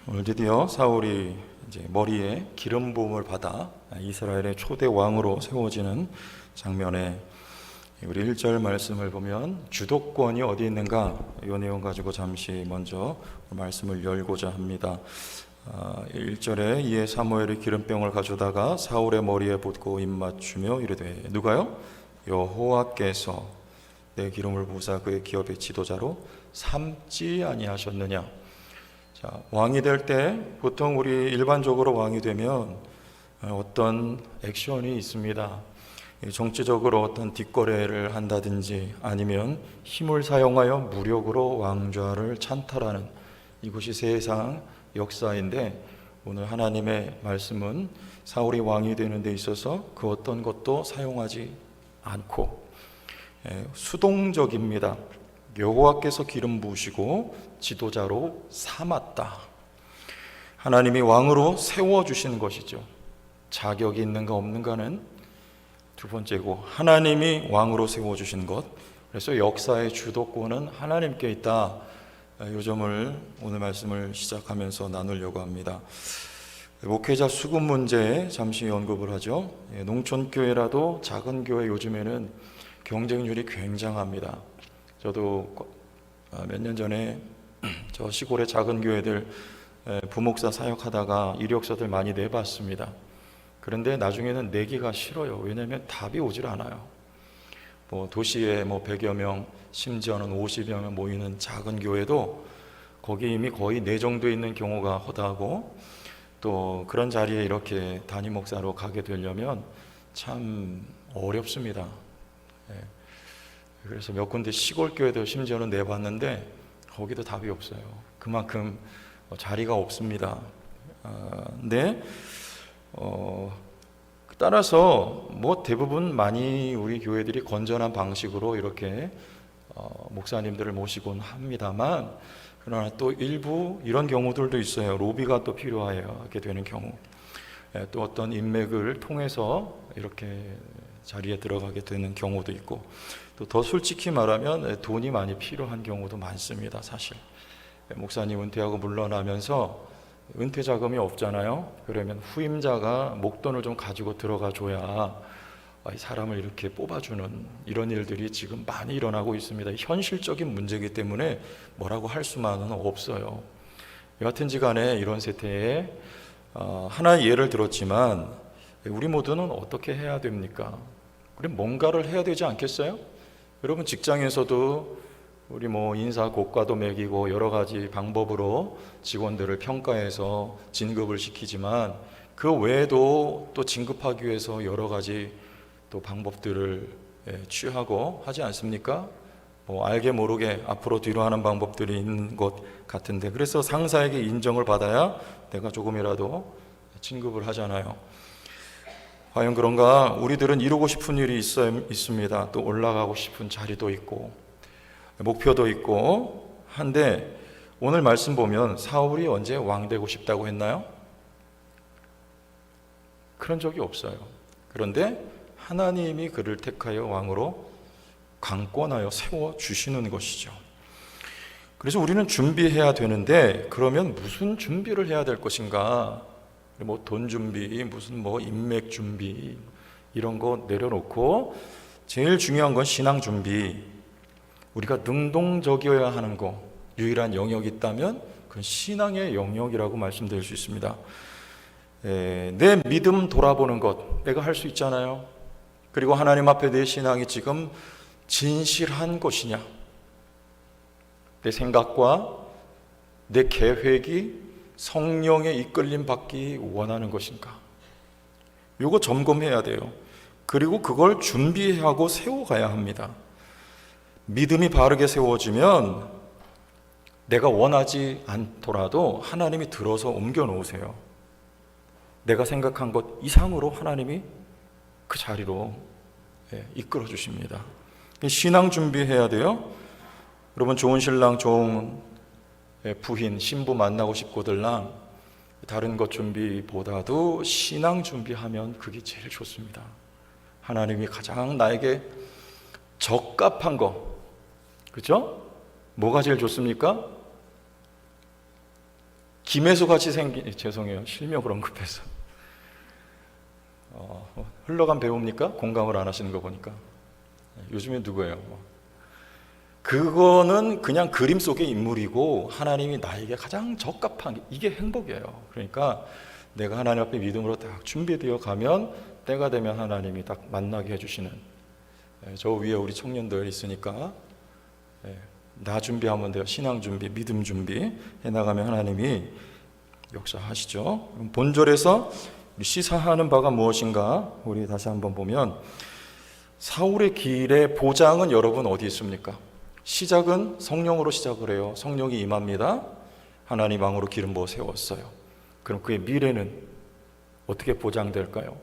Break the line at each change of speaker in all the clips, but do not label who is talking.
오늘 드디어 사울이 이제 머리에 기름 부음을 받아 이스라엘의 초대 왕으로 세워지는 장면에 우리 1절 말씀을 보면 주도권이 어디 있는가, 이 내용 가지고 잠시 먼저 말씀을 열고자 합니다. 1절에 이에 사무엘이 기름병을 가져다가 사울의 머리에 붓고 입맞추며 이르되, 누가요? 여호와께서 내 기름을 부으사 그의 기업의 지도자로 삼지 아니하셨느냐. 자, 왕이 될 때 보통 우리 일반적으로 왕이 되면 어떤 액션이 있습니다. 정치적으로 어떤 뒷거래를 한다든지 아니면 힘을 사용하여 무력으로 왕좌를 찬탈하는, 이것이 세상 역사인데, 오늘 하나님의 말씀은 사울이 왕이 되는 데 있어서 그 어떤 것도 사용하지 않고 수동적입니다. 여호와께서 기름 부으시고 지도자로 삼았다. 하나님이 왕으로 세워주신 것이죠. 자격이 있는가 없는가는 두 번째고, 하나님이 왕으로 세워주신 것, 그래서 역사의 주도권은 하나님께 있다. 이 점을 오늘 말씀을 시작하면서 나누려고 합니다. 목회자 수급 문제에 잠시 언급을 하죠. 농촌교회라도 작은 교회 요즘에는 경쟁률이 굉장합니다. 저도 몇 년 전에 저 시골의 작은 교회들 부목사 사역하다가 이력서들 많이 내봤습니다. 그런데 나중에는 내기가 싫어요. 왜냐하면 답이 오질 않아요. 도시에 100여 명, 심지어는 50여 명 모이는 작은 교회도 거기 이미 거의 내정돼 있는 경우가 허다하고, 또 그런 자리에 이렇게 담임 목사로 가게 되려면 참 어렵습니다. 그래서 몇 군데 시골 교회도 심지어는 내봤는데 거기도 답이 없어요. 그만큼 자리가 없습니다. 근데 따라서 대부분 많이 우리 교회들이 건전한 방식으로 이렇게 목사님들을 모시곤 합니다만, 그러나 또 일부 이런 경우들도 있어요. 로비가 또 필요하게 되는 경우, 또 어떤 인맥을 통해서 이렇게 자리에 들어가게 되는 경우도 있고, 또 더 솔직히 말하면 돈이 많이 필요한 경우도 많습니다. 사실 목사님 은퇴하고 물러나면서 은퇴 자금이 없잖아요. 그러면 후임자가 목돈을 좀 가지고 들어가 줘야 사람을 이렇게 뽑아주는 이런 일들이 지금 많이 일어나고 있습니다. 현실적인 문제이기 때문에 뭐라고 할 수만은 없어요. 여하튼지 간에 이런 세태에 하나의 예를 들었지만, 우리 모두는 어떻게 해야 됩니까? 우리 뭔가를 해야 되지 않겠어요? 여러분 직장에서도 우리 인사 고과도 매기고 여러 가지 방법으로 직원들을 평가해서 진급을 시키지만, 그 외에도 또 진급하기 위해서 여러 가지 또 방법들을 취하고 하지 않습니까? 알게 모르게 앞으로 뒤로 하는 방법들이 있는 것 같은데, 그래서 상사에게 인정을 받아야 내가 조금이라도 진급을 하잖아요. 과연 그런가? 우리들은 이루고 싶은 일이 있습니다. 또 올라가고 싶은 자리도 있고 목표도 있고 한데, 오늘 말씀 보면 사울이 언제 왕 되고 싶다고 했나요? 그런 적이 없어요. 그런데 하나님이 그를 택하여 왕으로 강권하여 세워주시는 것이죠. 그래서 우리는 준비해야 되는데, 그러면 무슨 준비를 해야 될 것인가? 돈 준비, 무슨 인맥 준비, 이런 거 내려놓고 제일 중요한 건 신앙 준비. 우리가 능동적이어야 하는 거, 유일한 영역이 있다면 그건 신앙의 영역이라고 말씀드릴 수 있습니다. 내 믿음 돌아보는 것, 내가 할 수 있잖아요. 그리고 하나님 앞에 내 신앙이 지금 진실한 것이냐, 내 생각과 내 계획이 성령의 이끌림 받기 원하는 것인가, 이거 점검해야 돼요. 그리고 그걸 준비하고 세워가야 합니다. 믿음이 바르게 세워지면 내가 원하지 않더라도 하나님이 들어서 옮겨 놓으세요. 내가 생각한 것 이상으로 하나님이 그 자리로 이끌어 주십니다. 신앙 준비해야 돼요. 여러분, 좋은 신랑, 좋은 부인, 신부 만나고 싶고들랑 다른 것 준비보다도 신앙 준비하면 그게 제일 좋습니다. 하나님이 가장 나에게 적합한 거, 그죠? 뭐가 제일 좋습니까? 김혜수 같이 죄송해요. 실명 그런 급해서. 흘러간 배우입니까? 공감을 안 하시는 거 보니까. 요즘에 누구예요? 그거는 그냥 그림 속의 인물이고 하나님이 나에게 가장 적합한 게 이게 행복이에요. 그러니까 내가 하나님 앞에 믿음으로 딱 준비되어 가면 때가 되면 하나님이 딱 만나게 해주시는, 저 위에 우리 청년들 있으니까 나 준비하면 돼요. 신앙 준비, 믿음 준비 해나가면 하나님이 역사하시죠. 본절에서 시사하는 바가 무엇인가 우리 다시 한번 보면, 사울의 길의 보장은 여러분 어디 있습니까? 시작은 성령으로 시작을 해요. 성령이 임합니다. 하나님 왕으로 기름 부어 세웠어요. 그럼 그의 미래는 어떻게 보장될까요?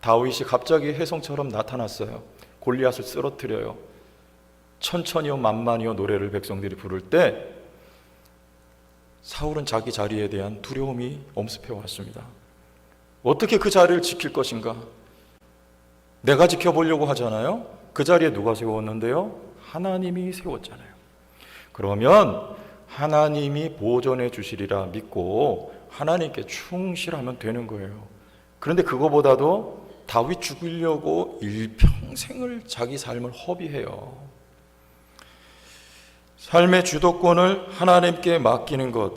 다윗이 갑자기 혜성처럼 나타났어요. 골리앗을 쓰러뜨려요. 천천히요 만만히요 노래를 백성들이 부를 때 사울은 자기 자리에 대한 두려움이 엄습해 왔습니다. 어떻게 그 자리를 지킬 것인가? 내가 지켜보려고 하잖아요. 그 자리에 누가 세웠는데요? 하나님이 세웠잖아요. 그러면 하나님이 보존해 주시리라 믿고 하나님께 충실하면 되는 거예요. 그런데 그거보다도 다윗 죽이려고 일평생을 자기 삶을 허비해요. 삶의 주도권을 하나님께 맡기는 것.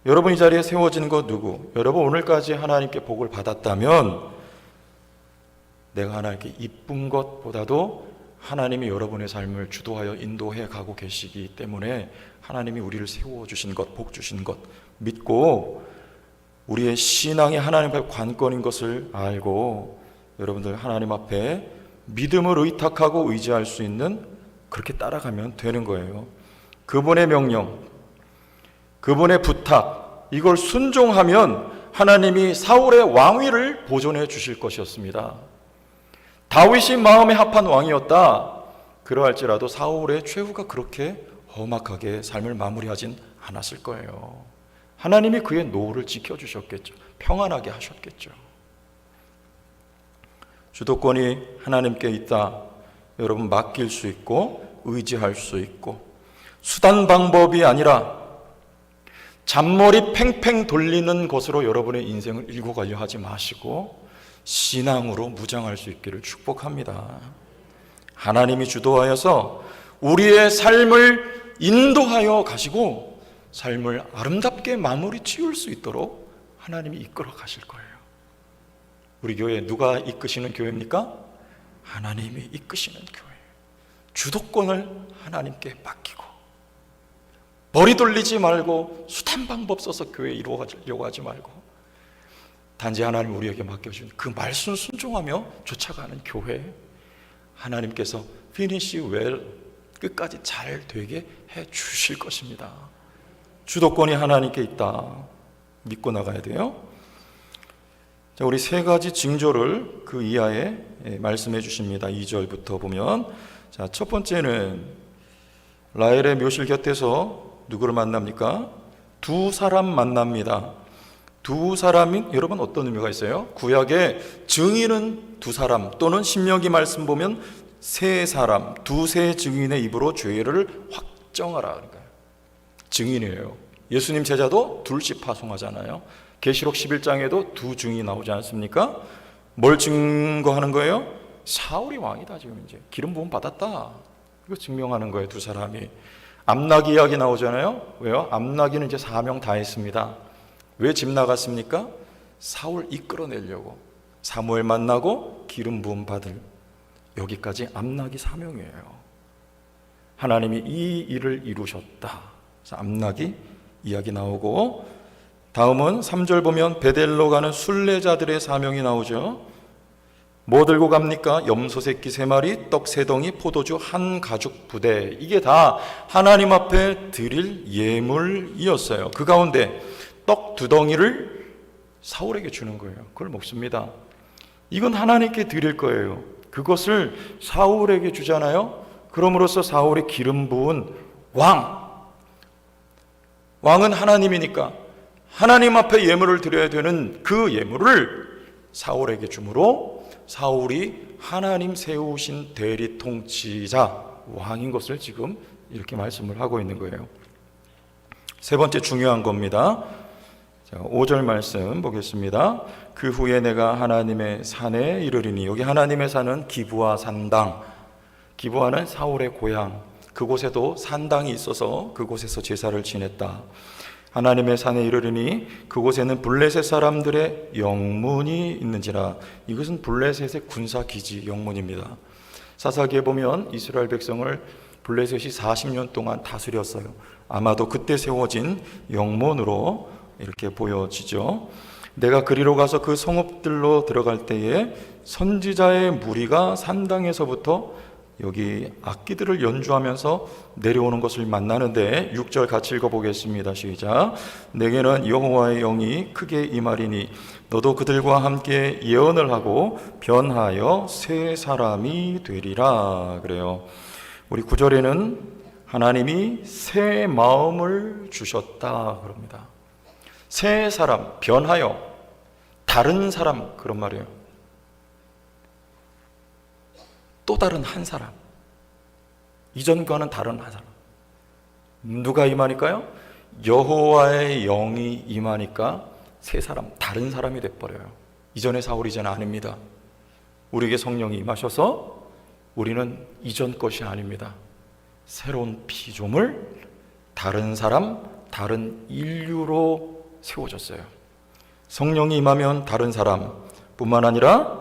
여러분 이 자리에 세워진 것 누구? 여러분 오늘까지 하나님께 복을 받았다면 내가 하나님께 이쁜 것보다도 하나님이 여러분의 삶을 주도하여 인도해 가고 계시기 때문에 하나님이 우리를 세워주신 것, 복 주신 것 믿고 우리의 신앙이 하나님 앞에 관건인 것을 알고 여러분들 하나님 앞에 믿음을 의탁하고 의지할 수 있는, 그렇게 따라가면 되는 거예요. 그분의 명령, 그분의 부탁, 이걸 순종하면 하나님이 사울의 왕위를 보존해 주실 것이었습니다. 다윗이 마음에 합한 왕이었다. 그러할지라도 사울의 최후가 그렇게 험악하게 삶을 마무리하진 않았을 거예요. 하나님이 그의 노후를 지켜주셨겠죠. 평안하게 하셨겠죠. 주도권이 하나님께 있다. 여러분 맡길 수 있고 의지할 수 있고, 수단 방법이 아니라 잔머리 팽팽 돌리는 것으로 여러분의 인생을 일고 가려 하지 마시고 신앙으로 무장할 수 있기를 축복합니다. 하나님이 주도하여서 우리의 삶을 인도하여 가시고 삶을 아름답게 마무리 지을 수 있도록 하나님이 이끌어 가실 거예요. 우리 교회 누가 이끄시는 교회입니까? 하나님이 이끄시는 교회. 주도권을 하나님께 맡기고 머리 돌리지 말고 수단 방법 써서 교회 이루어가려고 하지 말고 단지 하나님 우리에게 맡겨준 그 말씀 순종하며 쫓아가는 교회, 하나님께서 finish well, 끝까지 잘 되게 해 주실 것입니다. 주도권이 하나님께 있다. 믿고 나가야 돼요. 자, 우리 세 가지 징조를 그 이하에 말씀해 주십니다. 2절부터 보면, 자, 첫 번째는 라헬의 묘실 곁에서 누구를 만납니까? 두 사람 만납니다. 두 사람이 여러분 어떤 의미가 있어요? 구약의 증인은 두 사람, 또는 신명기 말씀 보면 세 사람, 두세 증인의 입으로 죄를 확정하라. 그러니까 증인이에요. 예수님 제자도 둘씩 파송하잖아요. 계시록 11장에도 두 증인이 나오지 않습니까? 뭘 증거하는 거예요? 사울이 왕이다. 지금 이제 기름 부음 받았다. 이거 증명하는 거예요. 두 사람이. 암나기 이야기 나오잖아요. 왜요? 암나기는 이제 사명 다 했습니다. 왜 집 나갔습니까? 사울 이끌어내려고. 사무엘 만나고 기름 부음 받을, 여기까지 암나기 사명이에요. 하나님이 이 일을 이루셨다. 그래서 암나기 이야기 나오고, 다음은 3절 보면 베델로 가는 순례자들의 사명이 나오죠. 뭐 들고 갑니까? 염소 새끼 3마리, 떡 3덩이, 포도주 한 가죽 부대. 이게 다 하나님 앞에 드릴 예물이었어요. 그 가운데 떡 2덩이를 사울에게 주는 거예요. 그걸 먹습니다. 이건 하나님께 드릴 거예요. 그것을 사울에게 주잖아요. 그럼으로써 사울의 기름 부은 왕은 하나님이니까 하나님 앞에 예물을 드려야 되는 그 예물을 사울에게 주므로 사울이 하나님 세우신 대리 통치자 왕인 것을 지금 이렇게 말씀을 하고 있는 거예요. 세 번째 중요한 겁니다. 자, 5절 말씀 보겠습니다. 그 후에 내가 하나님의 산에 이르리니, 여기 하나님의 산은 기브아 산당, 기브아는 사울의 고향, 그곳에도 산당이 있어서 그곳에서 제사를 지냈다. 하나님의 산에 이르리니 그곳에는 블레셋 사람들의 영문이 있는지라. 이것은 블레셋의 군사기지 영문입니다. 사사기에 보면 이스라엘 백성을 블레셋이 40년 동안 다스렸어요. 아마도 그때 세워진 영문으로 이렇게 보여지죠. 내가 그리로 가서 그 성읍들로 들어갈 때에 선지자의 무리가 산당에서부터 여기 악기들을 연주하면서 내려오는 것을 만나는데, 6절 같이 읽어보겠습니다. 시작. 내게는 여호와의 영이 크게 임하리니 너도 그들과 함께 예언을 하고 변하여 새 사람이 되리라. 그래요. 우리 9절에는 하나님이 새 마음을 주셨다 그럽니다. 새 사람, 변하여, 다른 사람, 그런 말이에요. 또 다른 한 사람, 이전과는 다른 한 사람. 누가 임하니까요? 여호와의 영이 임하니까 새 사람, 다른 사람이 돼버려요. 이전의 사울이 이제는 아닙니다. 우리에게 성령이 임하셔서 우리는 이전 것이 아닙니다. 새로운 피조물, 다른 사람, 다른 인류로 세워졌어요. 성령이 임하면 다른 사람 뿐만 아니라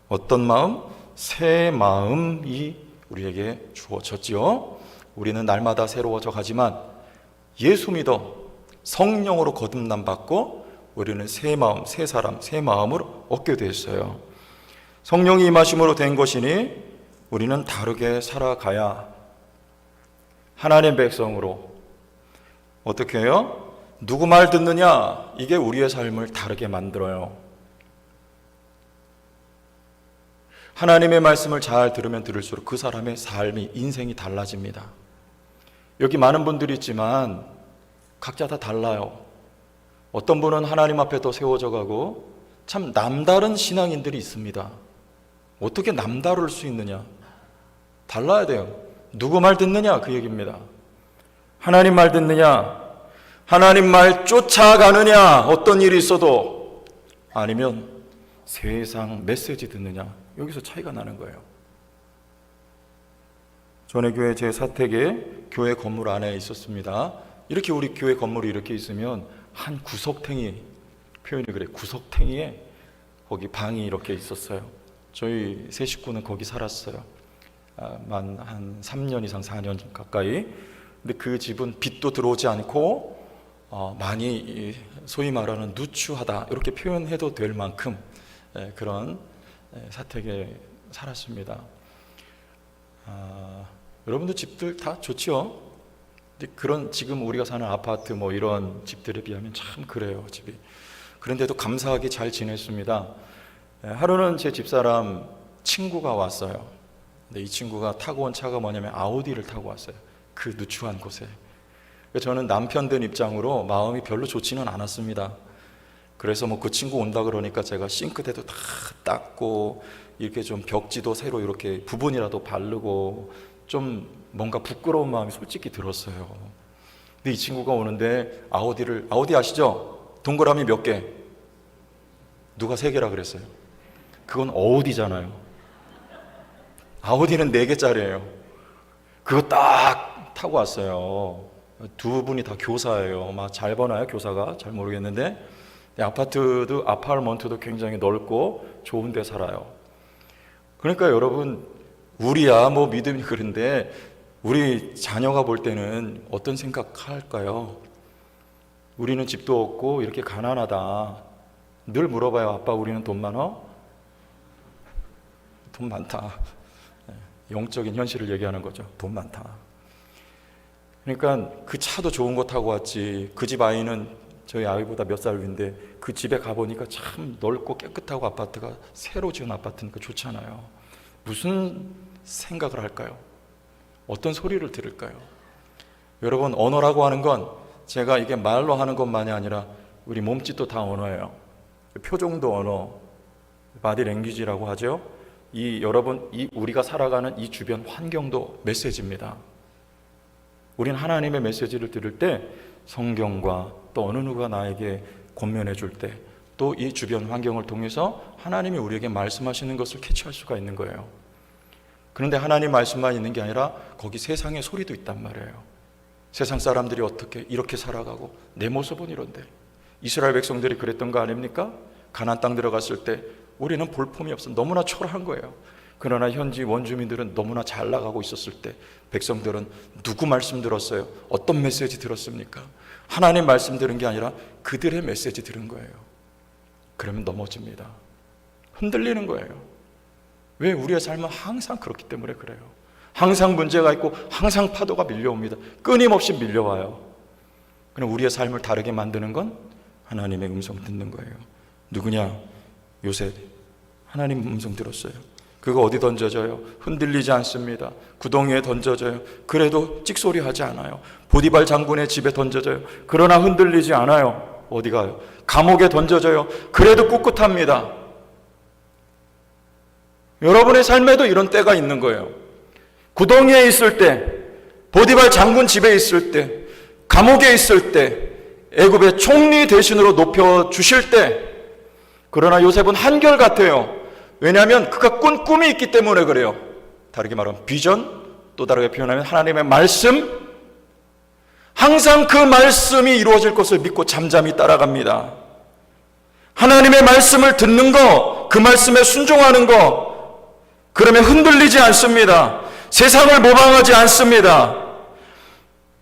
어떤 마음? 새 마음이 우리에게 주어졌지요. 우리는 날마다 새로워져 가지만 예수 믿어 성령으로 거듭남 받고 우리는 새 마음, 새 사람, 새 마음을 얻게 됐어요. 성령이 임하심으로 된 것이니 우리는 다르게 살아가야 하나님의 백성으로 어떻게 해요? 누구 말 듣느냐? 이게 우리의 삶을 다르게 만들어요. 하나님의 말씀을 잘 들으면 들을수록 그 사람의 삶이, 인생이 달라집니다. 여기 많은 분들이 있지만 각자 다 달라요. 어떤 분은 하나님 앞에 더 세워져 가고 참 남다른 신앙인들이 있습니다. 어떻게 남다를 수 있느냐? 달라야 돼요. 누구 말 듣느냐? 그 얘기입니다. 하나님 말 듣느냐? 하나님 말 쫓아가느냐? 어떤 일이 있어도. 아니면 세상 메시지 듣느냐? 여기서 차이가 나는 거예요. 전에 교회 제 사택에 교회 건물 안에 있었습니다. 이렇게 우리 교회 건물이 이렇게 있으면 한 구석탱이, 표현이 그래, 구석탱이에 거기 방이 이렇게 있었어요. 저희 세 식구는 거기 살았어요. 한 3년 이상, 4년 가까이. 근데 그 집은 빛도 들어오지 않고 많이 소위 말하는 누추하다 이렇게 표현해도 될 만큼 그런 사택에 살았습니다. 여러분들 집들 다 좋죠? 근데 그런 지금 우리가 사는 아파트 뭐 이런 집들에 비하면 참 그래요, 집이. 그런데도 감사하게 잘 지냈습니다. 하루는 제 집사람 친구가 왔어요. 근데 이 친구가 타고 온 차가 뭐냐면 아우디를 타고 왔어요. 그 누추한 곳에. 저는 남편 된 입장으로 마음이 별로 좋지는 않았습니다. 그래서 뭐 그 친구 온다 그러니까 제가 싱크대도 다 닦고 이렇게 좀 벽지도 새로 이렇게 부분이라도 바르고 좀 뭔가 부끄러운 마음이 솔직히 들었어요. 근데 이 친구가 오는데 아우디 아시죠? 동그라미 몇 개? 누가 3개라 그랬어요? 그건 어우디잖아요. 아우디는 4개짜리예요. 그거 딱 타고 왔어요. 두 분이 다 교사예요. 막 잘 버나요, 교사가? 잘 모르겠는데 아파트도 아파트먼트도 굉장히 넓고 좋은 데 살아요. 그러니까 여러분, 우리야 뭐 믿음이 그런데 우리 자녀가 볼 때는 어떤 생각할까요? 우리는 집도 없고 이렇게 가난하다. 늘 물어봐요. 아빠, 우리는 돈 많아? 돈 많다. 영적인 현실을 얘기하는 거죠. 돈 많다. 그러니까 그 차도 좋은 거 타고 왔지. 그 집 아이는 저희 아이보다 몇 살 위인데 그 집에 가보니까 참 넓고 깨끗하고 아파트가 새로 지은 아파트니까 좋잖아요. 무슨 생각을 할까요? 어떤 소리를 들을까요? 여러분, 언어라고 하는 건 제가 이게 말로 하는 것만이 아니라 우리 몸짓도 다 언어예요. 표정도 언어, 바디 랭귀지라고 하죠. 여러분, 우리가 살아가는 이 주변 환경도 메시지입니다. 우리는 하나님의 메시지를 들을 때 성경과 또 어느 누가 나에게 권면해 줄 때 또 이 주변 환경을 통해서 하나님이 우리에게 말씀하시는 것을 캐치할 수가 있는 거예요. 그런데 하나님 말씀만 있는 게 아니라 거기 세상의 소리도 있단 말이에요. 세상 사람들이 어떻게 이렇게 살아가고 내 모습은 이런데, 이스라엘 백성들이 그랬던 거 아닙니까? 가나안 땅 들어갔을 때 우리는 볼품이 없어 너무나 초라한 거예요. 그러나 현지 원주민들은 너무나 잘 나가고 있었을 때 백성들은 누구 말씀 들었어요? 어떤 메시지 들었습니까? 하나님 말씀 들은 게 아니라 그들의 메시지 들은 거예요. 그러면 넘어집니다. 흔들리는 거예요. 왜? 우리의 삶은 항상 그렇기 때문에 그래요. 항상 문제가 있고 항상 파도가 밀려옵니다. 끊임없이 밀려와요. 그럼 우리의 삶을 다르게 만드는 건 하나님의 음성 듣는 거예요. 누구냐? 요셉. 하나님 음성 들었어요. 그거 어디 던져져요? 흔들리지 않습니다. 구덩이에 던져져요. 그래도 찍소리 하지 않아요. 보디발 장군의 집에 던져져요. 그러나 흔들리지 않아요. 어디 가요? 감옥에 던져져요. 그래도 꿋꿋합니다. 여러분의 삶에도 이런 때가 있는 거예요. 구덩이에 있을 때, 보디발 장군 집에 있을 때, 감옥에 있을 때, 애굽의 총리 대신으로 높여주실 때, 그러나 요셉은 한결같아요. 왜냐하면 그가 꾼 꿈이 있기 때문에 그래요. 다르게 말하면 비전, 또 다르게 표현하면 하나님의 말씀, 항상 그 말씀이 이루어질 것을 믿고 잠잠히 따라갑니다. 하나님의 말씀을 듣는 거, 그 말씀에 순종하는 거, 그러면 흔들리지 않습니다. 세상을 모방하지 않습니다.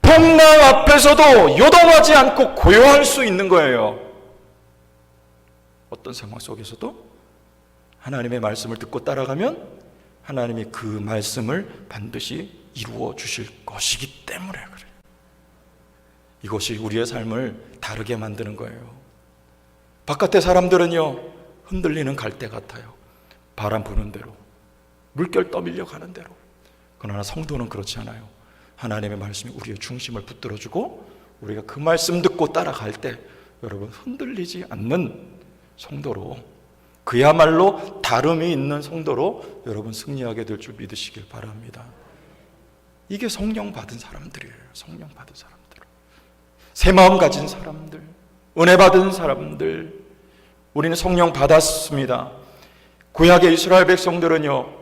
풍랑 앞에서도 요동하지 않고 고요할 수 있는 거예요. 어떤 상황 속에서도 하나님의 말씀을 듣고 따라가면 하나님이 그 말씀을 반드시 이루어 주실 것이기 때문에 그래요. 이것이 우리의 삶을 다르게 만드는 거예요. 바깥의 사람들은요, 흔들리는 갈대 같아요. 바람 부는 대로, 물결 떠밀려 가는 대로. 그러나 성도는 그렇지 않아요. 하나님의 말씀이 우리의 중심을 붙들어주고 우리가 그 말씀 듣고 따라갈 때 여러분 흔들리지 않는 성도로, 그야말로 다름이 있는 성도로 여러분 승리하게 될 줄 믿으시길 바랍니다. 이게 성령 받은 사람들이에요. 성령 받은 사람들, 새 마음 가진 사람들, 은혜 받은 사람들. 우리는 성령 받았습니다. 구약의 이스라엘 백성들은요,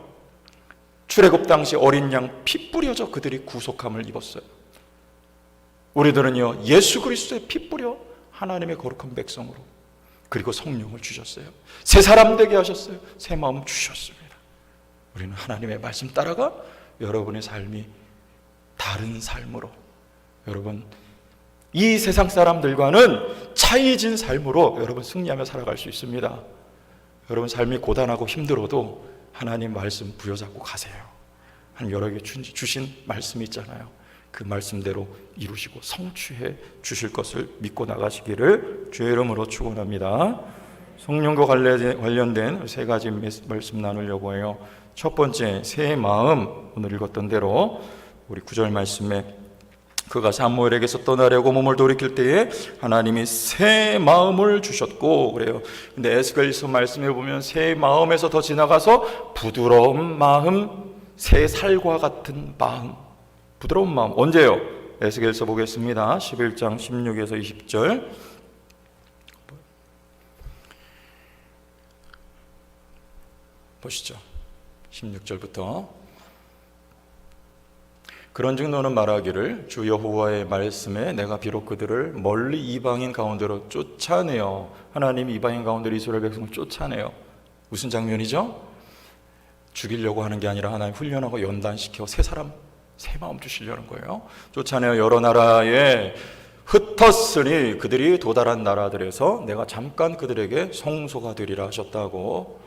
출애굽 당시 어린 양 피 뿌려져 그들이 구속함을 입었어요. 우리들은요, 예수 그리스도의 피 뿌려 하나님의 거룩한 백성으로, 그리고 성령을 주셨어요. 새 사람 되게 하셨어요. 새 마음 주셨습니다. 우리는 하나님의 말씀 따라가 여러분의 삶이 다른 삶으로, 여러분 이 세상 사람들과는 차이진 삶으로 여러분 승리하며 살아갈 수 있습니다. 여러분 삶이 고단하고 힘들어도 하나님 말씀 부여잡고 가세요. 하나님 여러분에게 주신 말씀이 있잖아요. 그 말씀대로 이루시고 성취해 주실 것을 믿고 나가시기를 주의 이름으로 축원합니다. 성령과 관련된 세 가지 말씀 나누려고 해요. 첫 번째, 새 마음. 오늘 읽었던 대로 우리 9절 말씀에 그가 사무엘에게서 떠나려고 몸을 돌이킬 때에 하나님이 새 마음을 주셨고 그래요. 근데 에스겔서 말씀해 보면 새 마음에서 더 지나가서 부드러운 마음, 새 살과 같은 마음, 부드러운 마음. 언제요? 에스겔서 보겠습니다. 11장 16에서 20절 보시죠. 16절부터 그런즉 너는 말하기를 주 여호와의 말씀에 내가 비록 그들을 멀리 이방인 가운데로 쫓아내어, 하나님이 이방인 가운데로 이스라엘 백성을 쫓아내요. 무슨 장면이죠? 죽이려고 하는 게 아니라 하나님 훈련하고 연단시켜 새 사람, 새 마음 주시려는 거예요. 쫓아내어 여러 나라에 흩었으니 그들이 도달한 나라들에서 내가 잠깐 그들에게 성소가 되리라 하셨다고.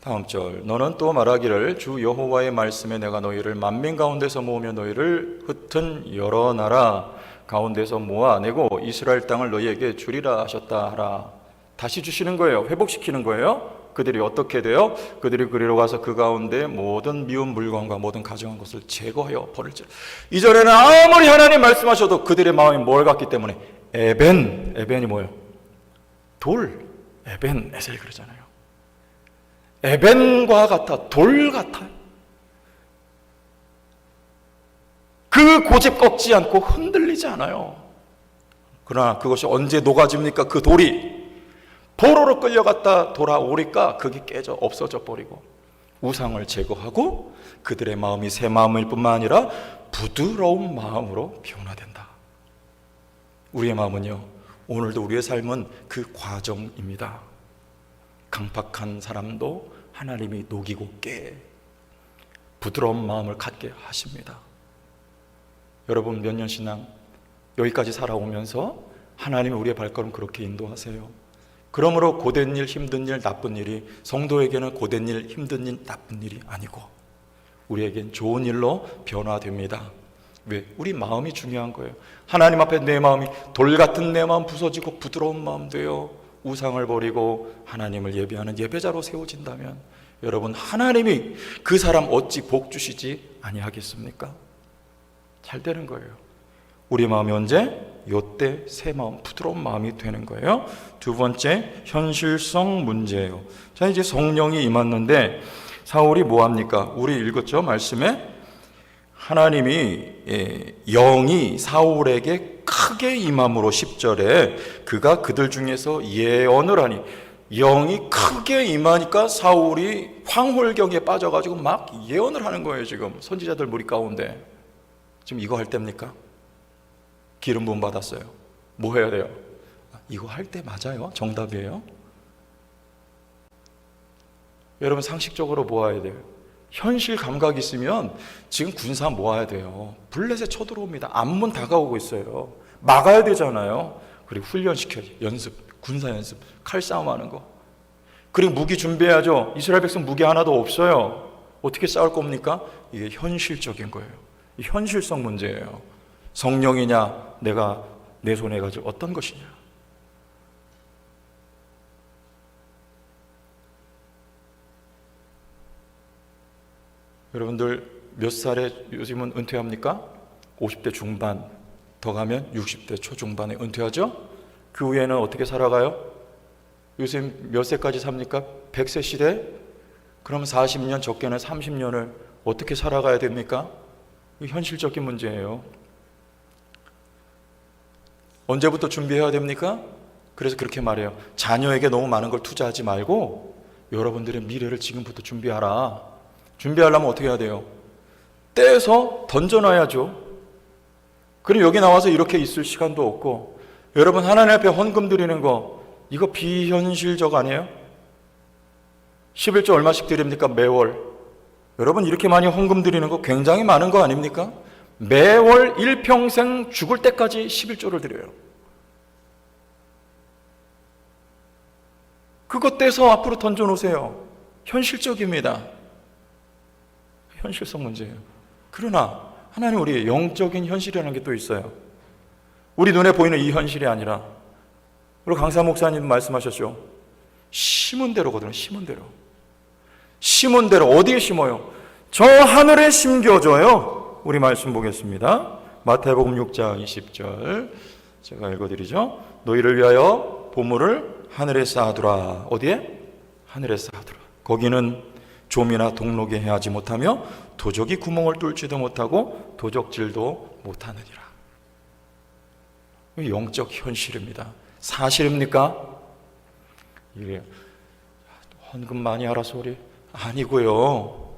다음 절, 너는 또 말하기를 주 여호와의 말씀에 내가 너희를 만민 가운데서 모으며 너희를 흩은 여러 나라 가운데서 모아내고 이스라엘 땅을 너희에게 주리라 하셨다 하라. 다시 주시는 거예요. 회복시키는 거예요. 그들이 어떻게 돼요? 그들이 그리로 가서 그 가운데 모든 미운 물건과 모든 가증한 것을 제거하여 버릴지라. 이전에는 아무리 하나님 말씀하셔도 그들의 마음이 뭘 같기 때문에 에벤이 뭐예요? 돌, 에벤, 에셀 그러잖아요. 에벤과 같아, 돌 같아요. 그 고집 꺾지 않고 흔들리지 않아요. 그러나 그것이 언제 녹아집니까? 그 돌이 포로로 끌려갔다 돌아오니까 그게 깨져 없어져 버리고 우상을 제거하고 그들의 마음이 새 마음일 뿐만 아니라 부드러운 마음으로 변화된다. 우리의 마음은요, 오늘도 우리의 삶은 그 과정입니다. 강팍한 사람도 하나님이 녹이고 깨 부드러운 마음을 갖게 하십니다. 여러분, 몇 년 신앙 여기까지 살아오면서 하나님이 우리의 발걸음 그렇게 인도하세요. 그러므로 고된 일, 힘든 일, 나쁜 일이 성도에게는 고된 일, 힘든 일, 나쁜 일이 아니고 우리에겐 좋은 일로 변화됩니다. 왜? 우리 마음이 중요한 거예요. 하나님 앞에 내 마음이 돌 같은 내 마음 부서지고 부드러운 마음 되어 우상을 버리고 하나님을 예배하는 예배자로 세워진다면 여러분, 하나님이 그 사람 어찌 복 주시지 아니하겠습니까? 잘 되는 거예요. 우리 마음이 언제? 요때 새 마음, 부드러운 마음이 되는 거예요. 두 번째, 현실성 문제예요. 자, 이제 성령이 임했는데 사울이 뭐합니까? 우리 읽었죠? 말씀에 하나님이 영이 사울에게 크게 임함으로 10절에 그가 그들 중에서 예언을 하니, 영이 크게 임하니까 사울이 황홀경에 빠져가지고 막 예언을 하는 거예요. 지금 선지자들 무리 가운데 지금 이거 할 때입니까? 기름 부음 받았어요. 뭐 해야 돼요? 이거 할 때 맞아요? 정답이에요? 여러분, 상식적으로 모아야 돼요. 현실 감각이 있으면 지금 군사 모아야 돼요. 블레셋 쳐들어옵니다. 암문 다가오고 있어요. 막아야 되잖아요. 그리고 훈련시켜야지. 연습, 군사 연습, 칼싸움하는 거. 그리고 무기 준비해야죠. 이스라엘 백성 무기 하나도 없어요. 어떻게 싸울 겁니까? 이게 현실적인 거예요. 이 현실성 문제예요. 성령이냐, 내가 내 손에 가지고 어떤 것이냐. 여러분들 몇 살에 요즘은 은퇴합니까? 50대 중반, 더 가면 60대 초중반에 은퇴하죠? 그 후에는 어떻게 살아가요? 요즘 몇 세까지 삽니까? 100세 시대? 그럼 40년, 적게는 30년을 어떻게 살아가야 됩니까? 현실적인 문제예요. 언제부터 준비해야 됩니까? 그래서 그렇게 말해요. 자녀에게 너무 많은 걸 투자하지 말고 여러분들의 미래를 지금부터 준비하라. 준비하려면 어떻게 해야 돼요? 떼서 던져놔야죠. 그럼 여기 나와서 이렇게 있을 시간도 없고, 여러분 하나님 앞에 헌금 드리는 거, 이거 비현실적 아니에요? 11조 얼마씩 드립니까? 매월. 여러분 이렇게 많이 헌금 드리는 거 굉장히 많은 거 아닙니까? 매월 일평생 죽을 때까지 11조를 드려요. 그것 떼서 앞으로 던져놓으세요. 현실적입니다. 현실성 문제예요. 그러나 하나님 우리의 영적인 현실이라는 게 또 있어요. 우리 눈에 보이는 이 현실이 아니라, 그리고 강사 목사님 말씀하셨죠. 심은 대로거든요. 심은 대로. 심은 대로 어디에 심어요? 저 하늘에 심겨져요. 우리 말씀 보겠습니다. 마태복음 6장 20절 제가 읽어드리죠. 너희를 위하여 보물을 하늘에 쌓아두라. 어디에? 하늘에 쌓아두라. 거기는 좀이나 동록에 해하지 못하며 도적이 구멍을 뚫지도 못하고 도적질도 못하느니라. 영적 현실입니다. 사실입니까? 이게 헌금 많이 하라 소리 아니고요.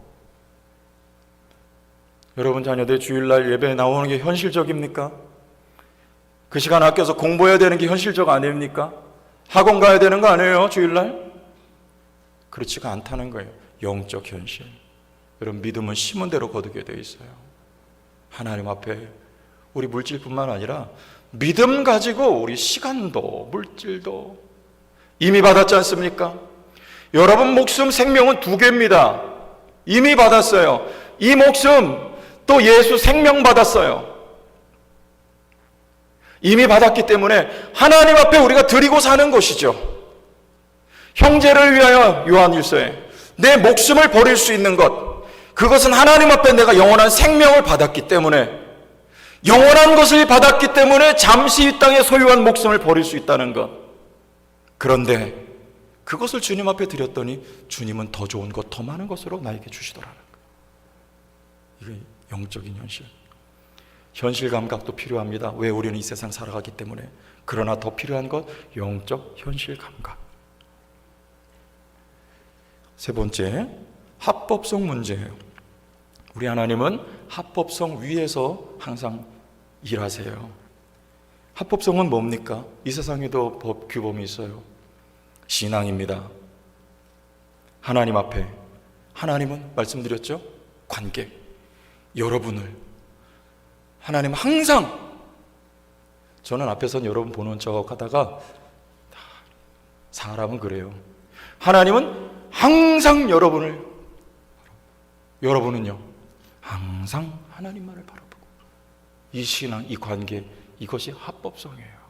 여러분 자녀들 주일날 예배에 나오는 게 현실적입니까? 그 시간 아껴서 공부해야 되는 게 현실적 아닙니까? 학원 가야 되는 거 아니에요? 주일날? 그렇지가 않다는 거예요. 영적 현실. 여러분 믿음은 심은 대로 거두게 돼 있어요. 하나님 앞에 우리 물질뿐만 아니라 믿음 가지고 우리 시간도 물질도 이미 받았지 않습니까? 여러분 목숨 생명은 두 개입니다. 이미 받았어요. 이 목숨 또 예수 생명 받았어요. 이미 받았기 때문에 하나님 앞에 우리가 드리고 사는 것이죠. 형제를 위하여 요한일서에 내 목숨을 버릴 수 있는 것, 그것은 하나님 앞에 내가 영원한 생명을 받았기 때문에, 영원한 것을 받았기 때문에 잠시 이 땅에 소유한 목숨을 버릴 수 있다는 것. 그런데 그것을 주님 앞에 드렸더니 주님은 더 좋은 것, 더 많은 것으로 나에게 주시더라는 것. 이게 영적인 현실. 현실 감각도 필요합니다. 왜? 우리는 이 세상 살아가기 때문에. 그러나 더 필요한 것, 영적 현실 감각. 세 번째, 합법성 문제예요. 우리 하나님은 합법성 위에서 항상 일하세요. 합법성은 뭡니까? 이 세상에도 법, 규범이 있어요. 신앙입니다. 하나님 앞에, 하나님은 말씀드렸죠? 관계. 여러분을, 하나님은 항상, 저는 앞에선 여러분 보는 척 하다가, 사람은 그래요. 하나님은 항상 여러분은요, 항상 하나님만을 바라보고, 이 신앙, 이 관계, 이것이 합법성이에요.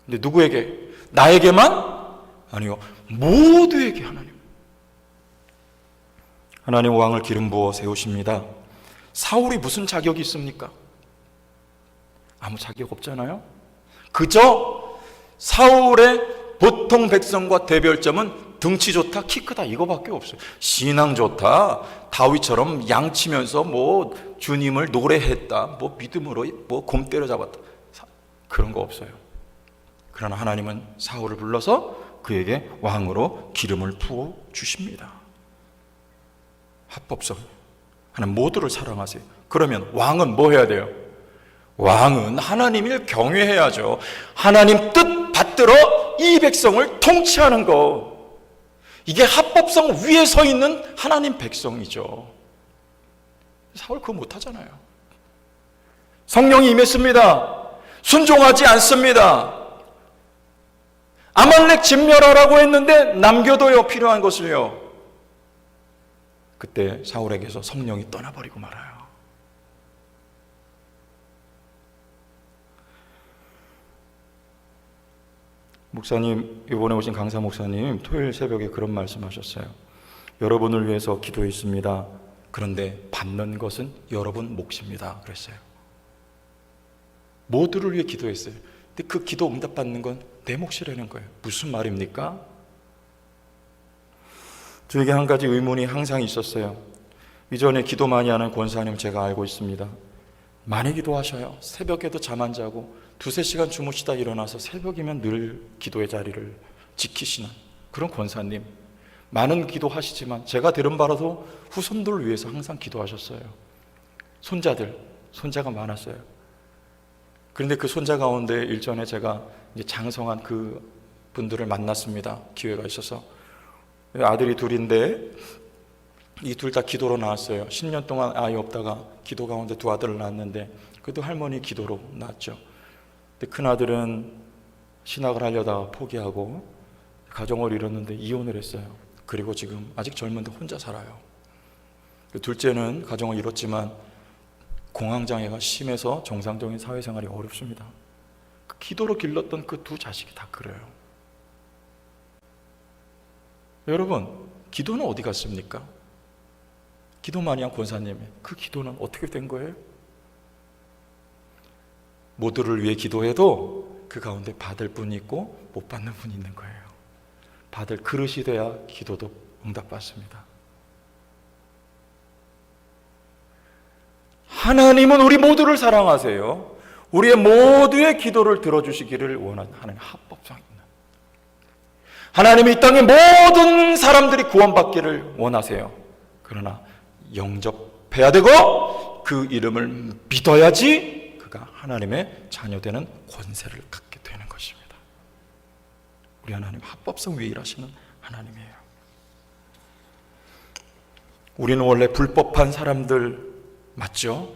근데 누구에게? 나에게만? 아니요, 모두에게 하나님 왕을 기름 부어 세우십니다. 사울이 무슨 자격이 있습니까? 아무 자격 없잖아요. 그저 사울의 보통 백성과 대별점은 등치 좋다, 키 크다, 이거밖에 없어요. 신앙 좋다, 다윗처럼 양치면서 뭐 주님을 노래했다, 뭐 믿음으로 뭐 곰 때려잡았다, 그런 거 없어요. 그러나 하나님은 사울을 불러서 그에게 왕으로 기름을 부어 주십니다. 합법성. 하나님 모두를 사랑하세요. 그러면 왕은 뭐 해야 돼요? 왕은 하나님을 경외해야죠. 하나님 뜻 받들어 이 백성을 통치하는 거. 이게 합법성 위에 서 있는 하나님 백성이죠. 사울 그거 못하잖아요. 성령이 임했습니다. 순종하지 않습니다. 아말렉 진멸하라고 했는데 남겨둬요, 필요한 것을요. 그때 사울에게서 성령이 떠나버리고 말아요. 목사님, 이번에 오신 강사 목사님 토요일 새벽에 그런 말씀하셨어요. 여러분을 위해서 기도했습니다. 그런데 받는 것은 여러분 몫입니다. 그랬어요. 모두를 위해 기도했어요. 근데 그 기도 응답받는 건 내 몫이라는 거예요. 무슨 말입니까? 저에게 한 가지 의문이 항상 있었어요. 이전에 기도 많이 하는 권사님 제가 알고 있습니다. 많이 기도하셔요. 새벽에도 잠 안 자고 두세 시간 주무시다 일어나서 새벽이면 늘 기도의 자리를 지키시는 그런 권사님. 많은 기도하시지만 제가 들은 바로도 후손들을 위해서 항상 기도하셨어요. 손자가 많았어요. 그런데 그 손자 가운데 일전에 제가 이제 장성한 그 분들을 만났습니다. 기회가 있어서. 아들이 둘인데 이 둘 다 기도로 낳았어요. 10년 동안 아이 없다가 기도 가운데 두 아들을 낳았는데 그래도 할머니 기도로 낳았죠. 근데 큰아들은 신학을 하려다 포기하고 가정을 이뤘는데 이혼을 했어요. 그리고 지금 아직 젊은데 혼자 살아요. 둘째는 가정을 이뤘지만 공황장애가 심해서 정상적인 사회생활이 어렵습니다. 그 기도로 길렀던 그 두 자식이 다 그래요. 여러분, 기도는 어디 갔습니까? 기도 많이 한 권사님의 그 기도는 어떻게 된 거예요? 모두를 위해 기도해도 그 가운데 받을 분이 있고 못 받는 분이 있는 거예요. 받을 그릇이 돼야 기도도 응답받습니다. 하나님은 우리 모두를 사랑하세요. 우리의 모두의 기도를 들어주시기를 원하는 하나님의 합법성이 있는, 하나님이 이 땅의 모든 사람들이 구원받기를 원하세요. 그러나 영접해야 되고 그 이름을 믿어야지 그가 하나님의 자녀되는 권세를 갖게 되는 것입니다. 우리 하나님 합법성 위에 일하시는 하나님이에요. 우리는 원래 불법한 사람들 맞죠?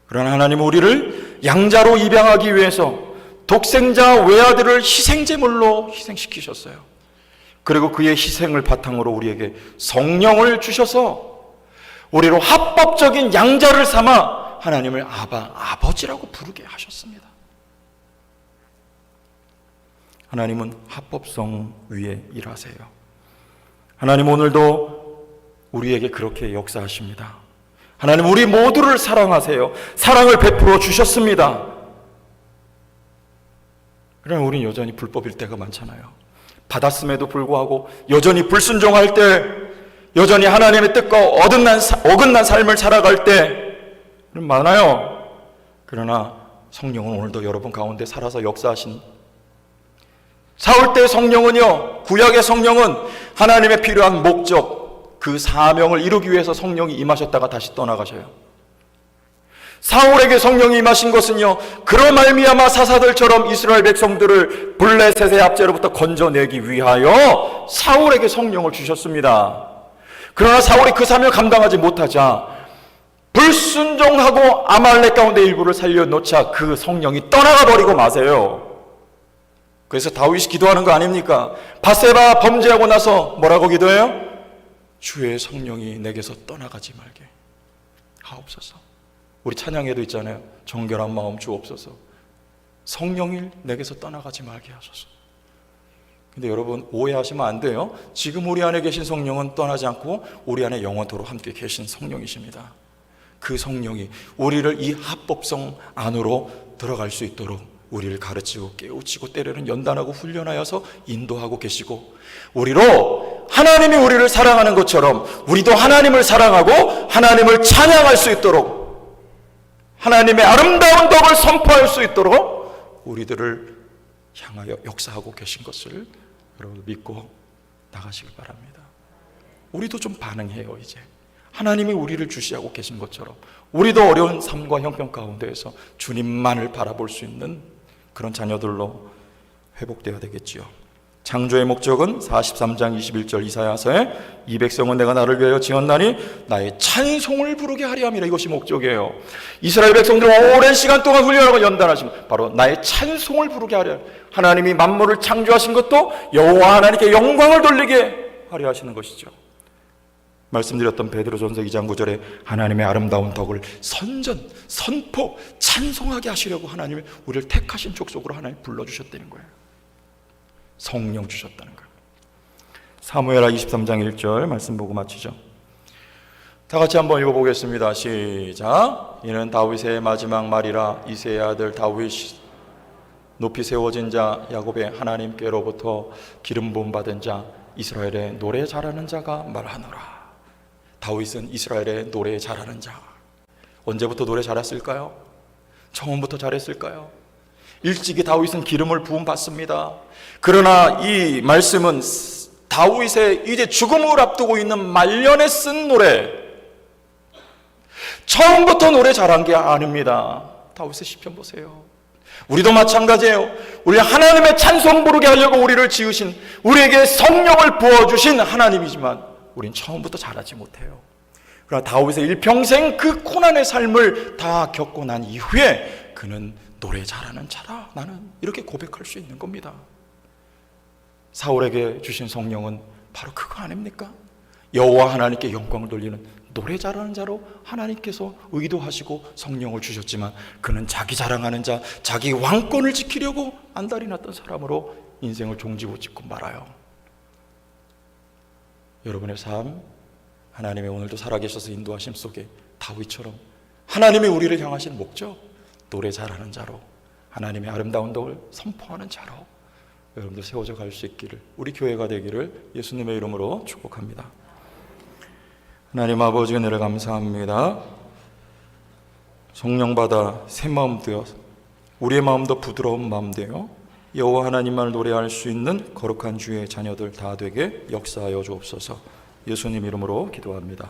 그러나 하나님은 우리를 양자로 입양하기 위해서 독생자 외아들을 희생제물로 희생시키셨어요. 그리고 그의 희생을 바탕으로 우리에게 성령을 주셔서 우리로 합법적인 양자를 삼아 하나님을 아버지라고 부르게 하셨습니다. 하나님은 합법성 위에 일하세요. 하나님 오늘도 우리에게 그렇게 역사하십니다. 하나님 우리 모두를 사랑하세요. 사랑을 베풀어 주셨습니다. 그러나 우리는 여전히 불법일 때가 많잖아요. 받았음에도 불구하고 여전히 불순종할 때, 여전히 하나님의 뜻과 어긋난 삶을 살아갈 때 많아요. 그러나 성령은 오늘도 여러분 가운데 살아서 역사하신, 사울 때 성령은요, 구약의 성령은 하나님의 필요한 목적, 그 사명을 이루기 위해서 성령이 임하셨다가 다시 떠나가셔요. 사울에게 성령이 임하신 것은요, 그로 말미암아 사사들처럼 이스라엘 백성들을 블레셋의 압제로부터 건져내기 위하여 사울에게 성령을 주셨습니다. 그러나 사울이 그 사명을 감당하지 못하자 불순종하고 아말렉 가운데 일부를 살려놓자 그 성령이 떠나가 버리고 마세요. 그래서 다윗이 기도하는 거 아닙니까? 밧세바 범죄하고 나서 뭐라고 기도해요? 주의 성령이 내게서 떠나가지 말게 하옵소서. 우리 찬양에도 있잖아요. 정결한 마음 주옵소서. 성령이 내게서 떠나가지 말게 하소서. 근데 여러분 오해하시면 안 돼요. 지금 우리 안에 계신 성령은 떠나지 않고 우리 안에 영원토록 함께 계신 성령이십니다. 그 성령이 우리를 이 합법성 안으로 들어갈 수 있도록 우리를 가르치고 깨우치고 때로는 연단하고 훈련하여서 인도하고 계시고, 우리로 하나님이 우리를 사랑하는 것처럼 우리도 하나님을 사랑하고 하나님을 찬양할 수 있도록, 하나님의 아름다운 덕을 선포할 수 있도록 우리들을 향하여 역사하고 계신 것을 여러분 믿고 나가시길 바랍니다. 우리도 좀 반응해요. 이제 하나님이 우리를 주시하고 계신 것처럼 우리도 어려운 삶과 형편 가운데에서 주님만을 바라볼 수 있는 그런 자녀들로 회복되어야 되겠지요. 창조의 목적은 43장 21절 이사야서에 이 백성은 내가 나를 위하여 지었나니 나의 찬송을 부르게 하려 함이라. 이것이 목적이에요. 이스라엘 백성들을 오랜 시간 동안 훈련하고 연단하신 바로 나의 찬송을 부르게 하려, 하나님이 만물을 창조하신 것도 여호와 하나님께 영광을 돌리게 하려 하시는 것이죠. 말씀드렸던 베드로전서 2장 9절에 하나님의 아름다운 덕을 선포, 찬송하게 하시려고 하나님이 우리를 택하신 족속으로 하나님 불러주셨다는 거예요. 성령 주셨다는 거예요. 사무엘하 23장 1절 말씀 보고 마치죠. 다 같이 한번 읽어보겠습니다. 시작. 이는 다윗의 마지막 말이라. 이새의 아들 다윗 높이 세워진 자, 야곱의 하나님께로부터 기름 부음 받은 자, 이스라엘의 노래 잘하는 자가 말하노라. 다윗은 이스라엘의 노래 잘하는 자. 언제부터 노래 잘했을까요? 처음부터 잘했을까요? 일찍이 다윗은 기름을 부음 받습니다. 그러나 이 말씀은 다윗의 이제 죽음을 앞두고 있는 말년에 쓴 노래, 처음부터 노래 잘한 게 아닙니다. 다윗의 시편 보세요. 우리도 마찬가지예요. 우리 하나님의 찬송 부르게 하려고 우리를 지으신, 우리에게 성령을 부어주신 하나님이지만 우린 처음부터 잘하지 못해요. 그러나 다윗의 일평생 그 고난의 삶을 다 겪고 난 이후에 그는 노래 잘하는 자다, 나는 이렇게 고백할 수 있는 겁니다. 사울에게 주신 성령은 바로 그거 아닙니까? 여호와 하나님께 영광을 돌리는 노래 잘하는 자로 하나님께서 의도하시고 성령을 주셨지만, 그는 자기 자랑하는 자, 자기 왕권을 지키려고 안달이 났던 사람으로 인생을 종지부 찍고 말아요. 여러분의 삶, 하나님의 오늘도 살아계셔서 인도하심 속에 다윗처럼 하나님이 우리를 향하신 목적, 노래 잘하는 자로, 하나님의 아름다운 덕을 선포하는 자로 여러분들 세워져 갈 수 있기를, 우리 교회가 되기를 예수님의 이름으로 축복합니다. 하나님 아버지 은혜를 감사합니다. 성령 받아 새 마음 되어 우리의 마음도 부드러운 마음 되어 여호와 하나님만을 노래할 수 있는 거룩한 주의 자녀들 다 되게 역사하여 주옵소서. 예수님 이름으로 기도합니다.